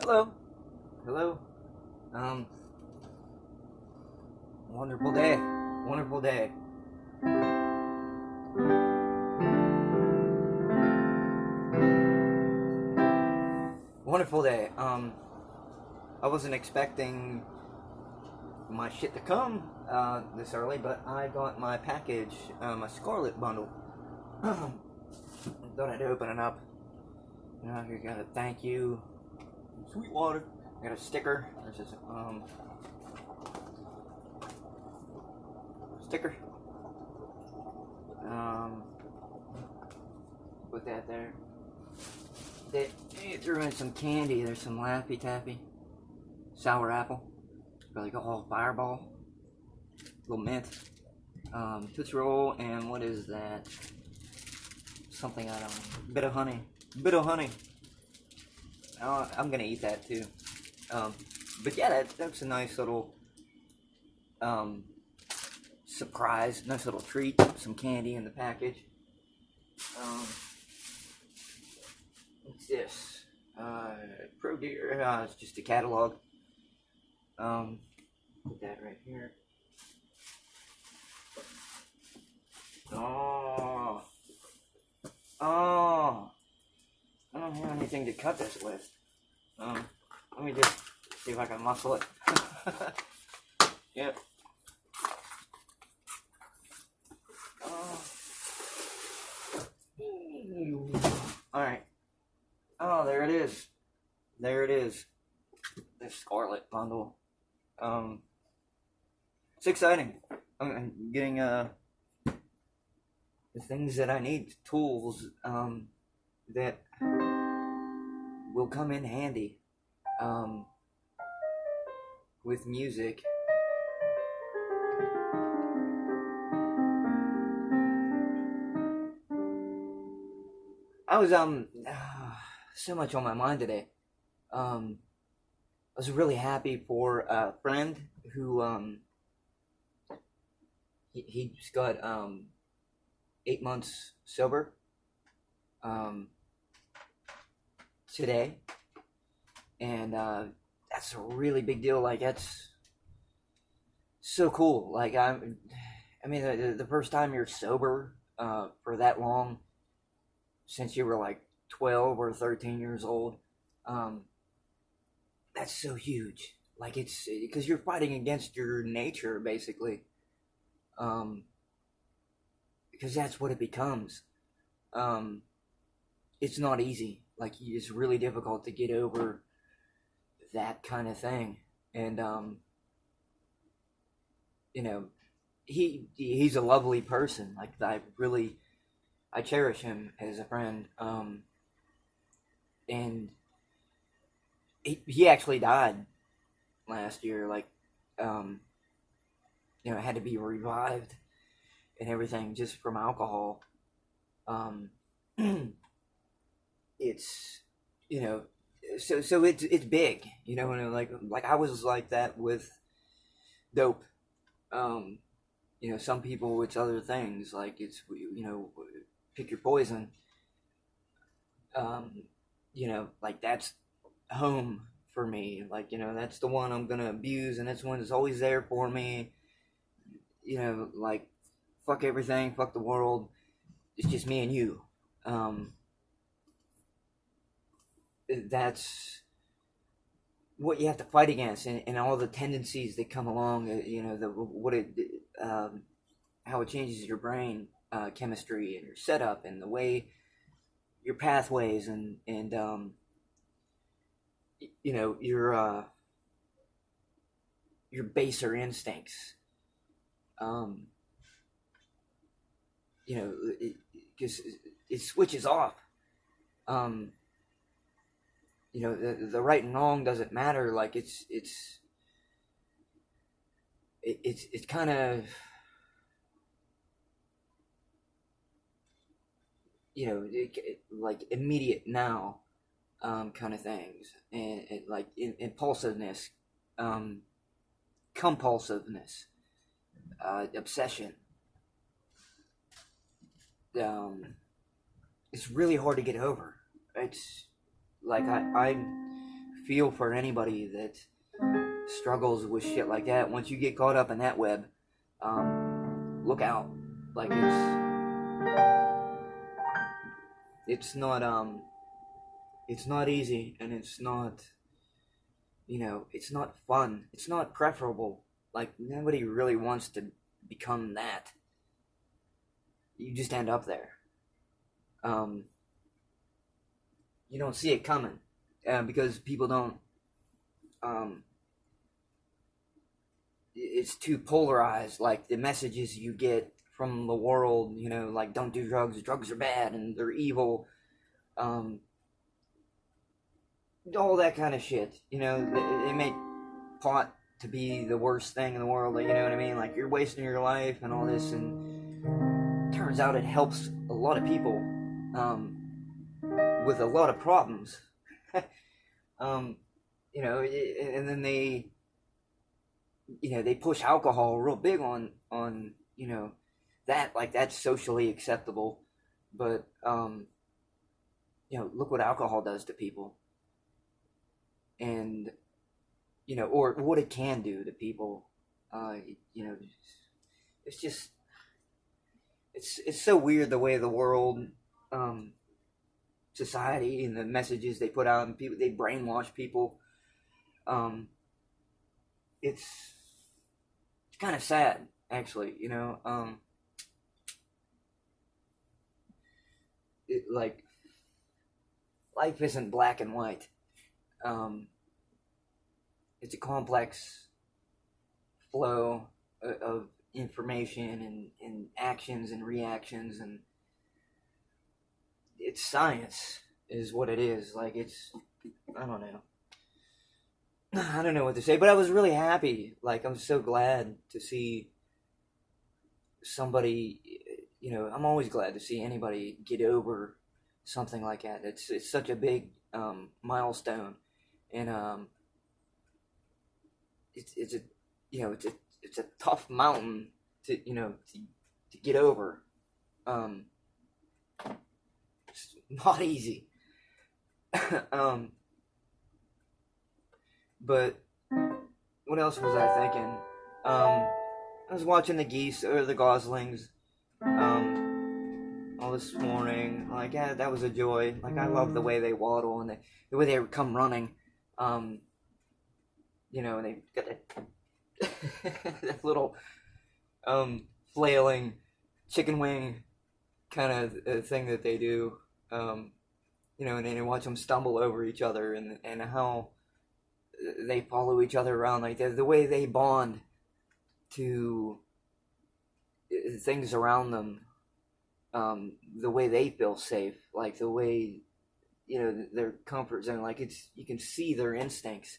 Hello. Hello. Um, Wonderful day. Wonderful day. Wonderful day. I wasn't expecting my shit to come this early, but I got my package, my Scarlet bundle. Thought I'd open it up. Here got a thank you, Sweetwater. I got a sticker. There's this sticker. Put that there. They threw in some candy. There's some Laffy Taffy, sour apple, like all Fireball, little mint, Tootsie Roll, and what is that? Something I don't know. Bit of honey. Bit of honey. I'm gonna eat that too. But yeah, that's a nice little surprise, nice little treat. Some candy in the package. What's this? Pro Deer. It's just a catalog. Put that right here. Oh. I don't have anything to cut this with. Let me just see if I can muscle it. Yep. Alright. Oh, there it is. There it is. The Scarlet bundle. It's exciting. I'm getting the things that I need, tools that will come in handy with music. I was so much on my mind today. I was really happy for a friend who he just got 8 months sober today, and that's a really big deal. Like, that's so cool. Like, I mean, the first time you're sober for that long, since you were like 12 or 13 years old, that's so huge. Like, it's because you're fighting against your nature, basically. Because that's what it becomes. It's not easy. Like, it's really difficult to get over that kind of thing. And he's a lovely person. Like, I cherish him as a friend. And he actually died last year. Like, had to be revived and everything just from alcohol. It's so it's big, like I was like that with dope. Some people it's other things, like it's pick your poison. Like that's home for me. Like, that's the one I'm gonna abuse, and that's one that's always there for me. Like, fuck everything, fuck the world. It's just me and you. That's what you have to fight against, and all the tendencies that come along. How it changes your brain chemistry and your setup and the way your pathways and your baser instincts. Because it switches off. The right and wrong doesn't matter. Like, it's kind of, like immediate now, kind of things, and like impulsiveness, compulsiveness, obsession. It's really hard to get over. It's like I feel for anybody that struggles with shit like that. Once you get caught up in that web, look out. Like it's not easy, and it's not, it's not fun. It's not preferable. Like, nobody really wants to become that. You just end up there. You don't see it coming, because people don't, it's too polarized. Like, the messages you get from the world, like, don't do drugs are bad and they're evil, all that kind of shit. They make pot to be the worst thing in the world, you know what I mean? Like, you're wasting your life and all this, and turns out it helps a lot of people with a lot of problems. And then they push alcohol real big on that, like, that's socially acceptable, but look what alcohol does to people, and or what it can do to people. It's just, it's so weird the way the world, society, and the messages they put out, and people, they brainwash people. It's kind of sad, actually. Like, life isn't black and white. It's a complex flow of information and actions and reactions, and it's science is what it is. Like, it's, I don't know what to say, but I was really happy. Like, I'm so glad to see somebody, I'm always glad to see anybody get over something like that. It's such a big milestone, and it's a tough mountain to get over. It's not easy. But what else was I thinking? I was watching the geese, or the goslings, all this morning. Like, yeah, that was a joy. Like, I love the way they waddle, and the way they come running. And they got that that little flailing chicken wing kind of thing that they do. And then you watch them stumble over each other, and how they follow each other around, like the way they bond to things around them, the way they feel safe, like the way, their comfort zone, like you can see their instincts.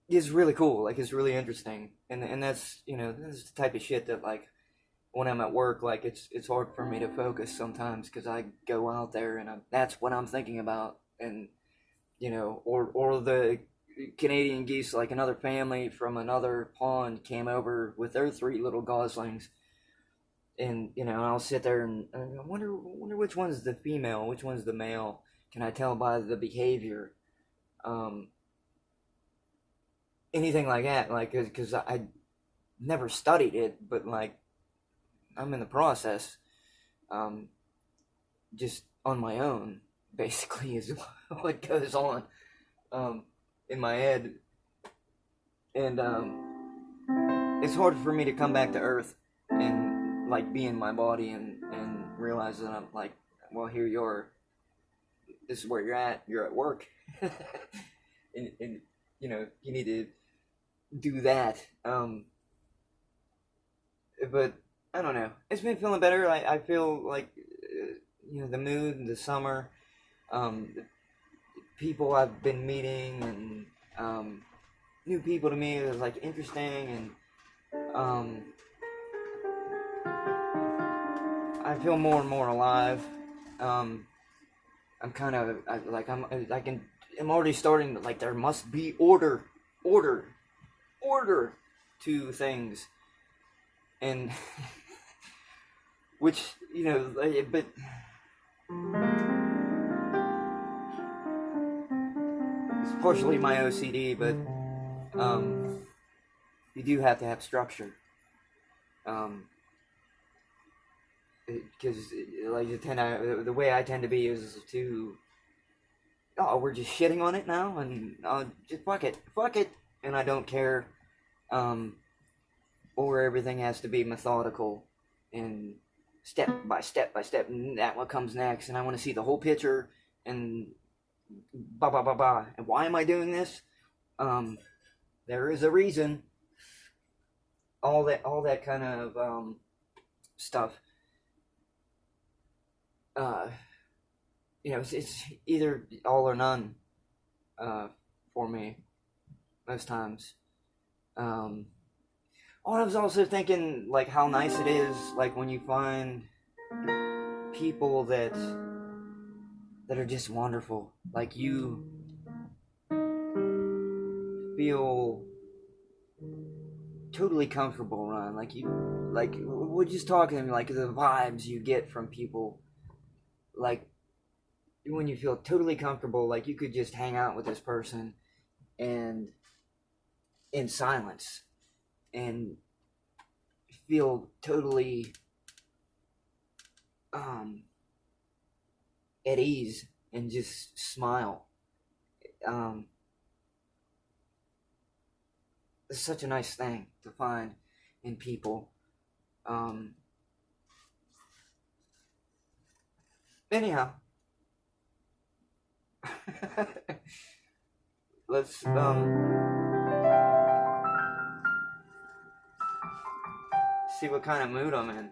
Is really cool. Like, it's really interesting, and that's this is the type of shit that, like, when I'm at work, like, it's hard for me to focus sometimes, because I go out there and that's what I'm thinking about, and or the Canadian geese, like, another family from another pond came over with their 3 little goslings, and I'll sit there and I wonder which one's the female, which one's the male. Can I tell by the behavior? Anything like that, like, because I never studied it, but, like, I'm in the process, just on my own, basically, is what goes on in my head, and it's hard for me to come back to earth and, like, be in my body and realize that I'm like, well, here you are, this is where you're at work, and you need to do that, but I don't know, it's been feeling better. I feel like, the mood, the summer, the people I've been meeting, and new people to me is, like, interesting, and I feel more and more alive. I'm kind of, I'm already starting to, like, there must be order to things, and which, but it's partially my OCD, but you do have to have structure. Because like the way I tend to be is to, oh, we're just shitting on it now, and just fuck it, and I don't care, or everything has to be methodical and step by step, and that what comes next, and I want to see the whole picture, and and why am I doing this? There is a reason. All that kind of stuff. It's either all or none for me most times. I was also thinking like how nice it is like when you find people that are just wonderful, like you feel totally comfortable around, like we're just talking, like the vibes you get from people, like when you feel totally comfortable, like you could just hang out with this person and in silence and feel totally at ease and just smile. It's such a nice thing to find in people. Anyhow, let's see what kind of mood I'm in.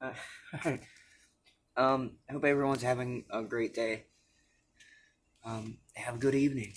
Alright. I hope everyone's having a great day. Have a good evening.